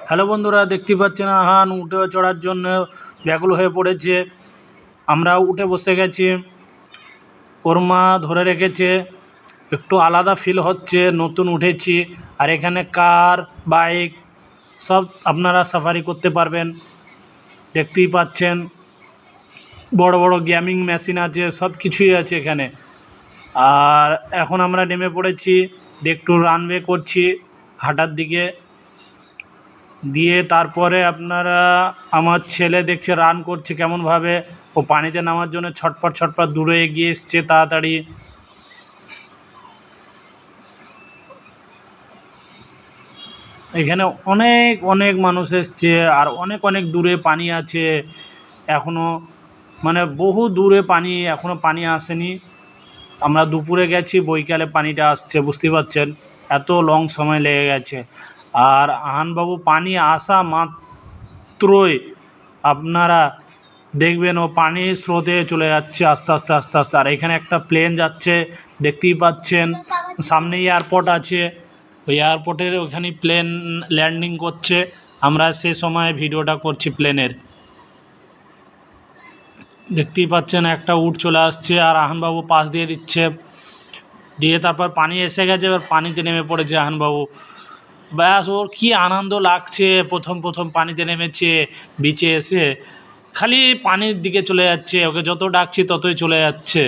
Hello বন্ধুরা, দেখতে পাচ্ছেন আহান উঠে চড়ার জন্য ব্যাকুল হয়ে পড়েছে। আমরা উঠে বসে গেছি, ওর মা ধরে রেখেছে। একটু আলাদা ফিল হচ্ছে, নতুন উঠেছি। আর এখানে কার, বাইক সব আপনারা সাফারি করতে পারবেন। দেখতেই পাচ্ছেন বড় বড় গেমিং মেশিন আছে, সব কিছুই আছে এখানে। আর এখন আমরা নেমে পড়েছি, একটু রানওয়ে করছি হাঁটার দিকে দিয়ে। তারপরে আপনারা, আমার ছেলে দেখছে রান করছে কেমনভাবে, ও পানিতে নামার জন্য ছটপট ছটপট দূরে এগিয়ে এসছে তাড়াতাড়ি। এখানে অনেক অনেক মানুষ এসছে, আর অনেক অনেক দূরে পানি আছে এখনও, মানে বহু দূরে পানি, এখনও পানি আসেনি। আমরা দুপুরে গেছি, বৈকালে পানিটা আসছে, বুঝতে পারছেন এত লং সময় লেগে গেছে। আর আহানবাবু পানি আসা মাত্রই আপনারা দেখবেন ও পানির স্রোতে চলে যাচ্ছে আস্তে আস্তে আস্তে আস্তে। আর এখানে একটা প্লেন যাচ্ছে, দেখতেই পাচ্ছেন। সামনে এয়ারপোর্ট আছে, ওই এয়ারপোর্টের ওখানে প্লেন ল্যান্ডিং করছে। আমরা সে সময় ভিডিওটা করছি প্লেনের। দেখতেই পাচ্ছেন একটা উট চলে আসছে, আর আহানবাবু পাশ দিয়ে দিচ্ছে, দিয়ে তারপর পানি এসে গেছে। এবার পানিতে নেমে পড়েছে আহানবাবু। ব্যাস, ওর কী আনন্দ লাগছে, প্রথম প্রথম পানিতে নেমেছে বিচে এসে, খালি পানির দিকে চলে যাচ্ছে, ওকে যত ডাকছি ততই চলে যাচ্ছে।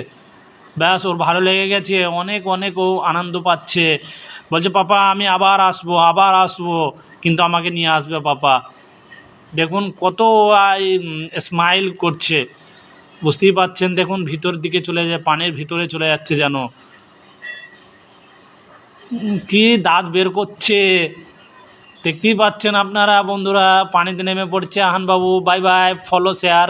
ব্যাস, ওর ভালো লেগে গেছে, অনেক অনেক ও আনন্দ পাচ্ছে। বলছে পাপা আমি আবার আসবো, আবার আসবো, কিন্তু আমাকে নিয়ে আসবে পাপা। দেখুন কত স্মাইল করছে, বুঝতেই পারছেন। দেখুন ভিতর দিকে চলে যায়, পানির ভিতরে চলে যাচ্ছে যেন, কি দাঁত বের করছে। দেখতেই পাচ্ছেন আপনারা বন্ধুরা, পানিতে নেমে পড়ছে আহানবাবু। Bye bye, follow share.